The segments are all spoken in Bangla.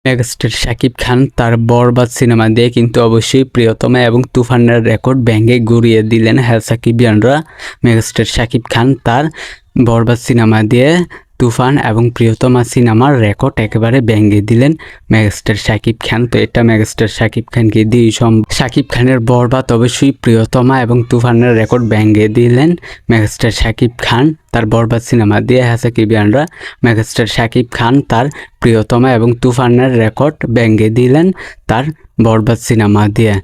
মেগাস্টার শাকিব খান তার বরবাদ সিনেমা দিয়ে কিন্তু অবশ্যই প্রিয়তমা এবং তুফানের রেকর্ড ভেঙে গুড়িয়ে দিলেন। হ্যাঁ সাকিবিয়ানরা, মেগাস্টার শাকিব খান তার বরবাদ সিনেমা দিয়ে তুফান এবং প্রিয়তমা সিনেমার রেকর্ড একেবারে ভেঙে দিলেন মেগাস্টার শাকিব খান। তো এটা মেগাস্টার শাকিব খানকে দিয়ে শাকিব খানের বরবাদ অবশ্যই প্রিয়তমা এবং তুফানের রেকর্ড ভেঙে দিলেন মেগাস্টার শাকিব খান তার বরবাদ সিনেমা দিয়ে। হ্যাঁ সাকিবিয়ানরা, মেগাস্টার শাকিব খান তার প্রিয়তমা এবং তুফানের রেকর্ড ভেঙে দিলেন তার বরবাদ সিনেমা দিয়ে।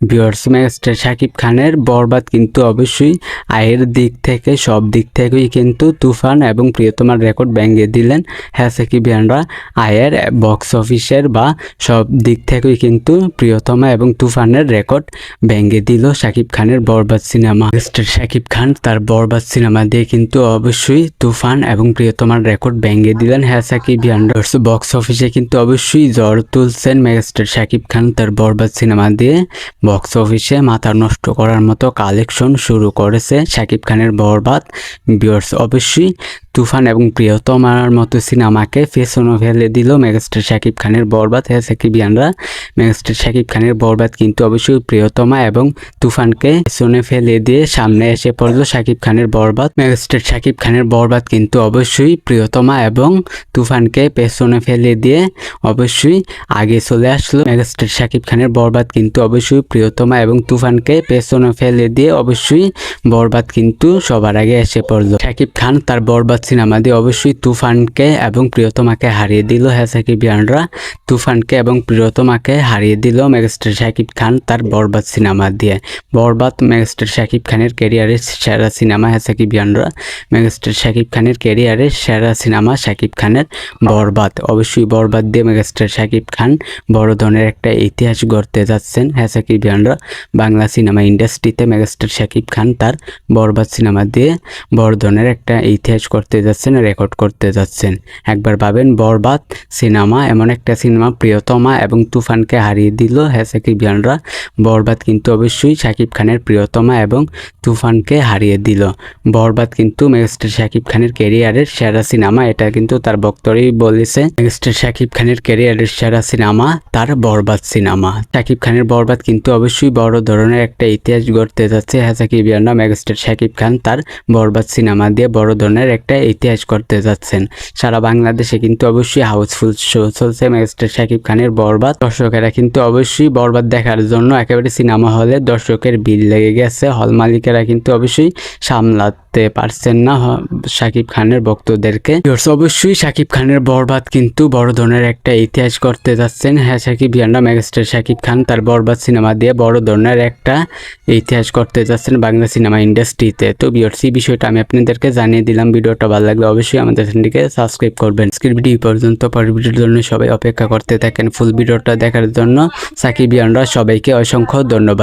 ভিউয়ার্স, মেগাস্টার শাকিব খানের বরবাদ কিন্তু অবশ্যই আয়ের দিক থেকে সব দিক থেকেই কিন্তু তুফান এবং প্রিয়তমার রেকর্ড ভেঙে দিলেন। হ্যাঁ সাকিবিয়ানরা, আয়ের, বক্স অফিসের বা সব দিক থেকেই কিন্তু প্রিয়তমা এবং তুফানের রেকর্ড ভেঙে দিল শাকিব খানের বরবাদ সিনেমা। মেগাস্টার শাকিব খান তার বরবাদ সিনেমা দিয়ে কিন্তু অবশ্যই তুফান এবং প্রিয়তমার রেকর্ড ভেঙে দিলেন। হ্যাঁ সাকিবিয়ানরা, বক্স অফিসে কিন্তু অবশ্যই ঝড় তুলছেন মেগাস্টার শাকিব খান তার বরবাদ সিনেমা দিয়ে। বক্স অফিসে মাথা নষ্ট করার মতো কালেকশন শুরু করেছে শাকিব খানের বরবাদ। ভিউয়ার্স, অবশ্যই তুফান এবং প্রিয়তমার মতো সিনেমাকে পেছনে ফেলে দিল মেগাস্টার শাকিব খানের বরবাদ। হ্যাঁ সাকিবিয়ানরা, মেগাস্টার শাকিব খানের বরবাদ কিন্তু অবশ্যই প্রিয়তমা এবং তুফানকে পেছনে ফেলে দিয়ে সামনে এসে পড়লো শাকিব খানের বরবাদ। মেগাস্টার শাকিব খানের বরবাদ কিন্তু অবশ্যই প্রিয়তমা এবং তুফানকে পেছনে ফেলে দিয়ে অবশ্যই আগে চলে আসলো। মেগাস্টার শাকিব খানের বরবাদ কিন্তু অবশ্যই প্রিয়তমা এবং তুফানকে পেছনে ফেলে দিয়ে অবশ্যই বরবাদ কিন্তু সবার আগে এসে পড়লো। শাকিব খান তার বরবাদ সিনেমা দিয়ে অবশ্যই তুফানকে এবং প্রিয়তমাকে হারিয়ে দিল। হ্যাঁ সাকিবিয়ানরা, তুফানকে এবং প্রিয়তমাকে হারিয়ে দিল মেগাস্টার শাকিব খান তার বরবাদ সিনেমা দিয়ে। বরবাদ মেগাস্টার শাকিব খানের ক্যারিয়ারের সেরা সিনেমা। হ্যাঁ সাকিবিয়ানরা, মেগাস্টার শাকিব খানের ক্যারিয়ারের সেরা সিনেমা শাকিব খানের বরবাদ। অবশ্যই বরবাদ দিয়ে মেগাস্টার শাকিব খান বড় ধরনের একটা ইতিহাস গড়তে যাচ্ছেন। হ্যাঁ সাকিবিয়ানরা, বাংলা সিনেমা ইন্ডাস্ট্রিতে মেগাস্টার শাকিব খান তার বরবাদ সিনেমা দিয়ে বড় ধরনের একটা ইতিহাস করতে যাচ্ছেন, রেকর্ড করতে যাচ্ছেন। একবার ভাবেন, বরবাদ সিনেমা এমন একটা সিনেমা প্রিয়তমা এবং তুফানকে হারিয়ে দিল। হ্যাঁ সাকিবিয়ানরা, বরবাদ কিন্তু অবশ্যই শাকিব খানের প্রিয়তমা এবং তুফানকে হারিয়ে দিল। বরবাদ কিন্তু মেগাস্টার শাকিব খানের ক্যারিয়ারের সেরা সিনেমা, এটা কিন্তু তার বক্তব্যই বলেছে। মেগাস্টার শাকিব খানের ক্যারিয়ারের সেরা সিনেমা তার বরবাদ সিনেমা। শাকিব খানের বরবাদ কিন্তু অবশ্যই বড় ধরনের একটা ইতিহাস গড়তে যাচ্ছে। হ্যাঁ সাকিবিয়ানরা, মেগাস্টার শাকিব খান তার বরবাদ সিনেমা দিয়ে বড় ধরনের একটা ইতিহাস করতে যাচ্ছেন। সারা বাংলাদেশে কিন্তু অবশ্যই হাউসফুল শো চলছে মেগাস্টার শাকিব খানের বরবাদ। দর্শকেরা কিন্তু অবশ্যই বরবাদ দেখার জন্য একেবারে সিনেমা হলে দর্শকের ভিড় লেগে গেছে। হল মালিকেরা কিন্তু অবশ্যই সামলাতে পারছেন না শাকিব খানের ভক্তদেরকে। অবশ্যই শাকিব খানের বরবাদ কিন্তু বড় ধরনের একটা ইতিহাস করতে যাচ্ছেন। হ্যাঁ সাকিবিয়ানরা, মেগাস্টার শাকিব খান তার বরবাদ সিনেমা দিয়ে বড় ধরনের একটা ইতিহাস করতে যাচ্ছেন বাংলা সিনেমা ইন্ডাস্ট্রিতে। তো ভিউয়ার্স, এই বিষয়টা আমি আপনাদেরকে জানিয়ে দিলাম। ভিডিওটা ভালো লাগলে অবশ্যই আমাদের চ্যানেলটিকে সাবস্ক্রাইব করবেন। আজকের ভিডিও পর্যন্ত, পরের ভিডিওর জন্য সবাই অপেক্ষা করতে থাকেন ফুল ভিডিওটা দেখার জন্য। সাকিবিয়ানরা, সবাইকে অসংখ্য ধন্যবাদ।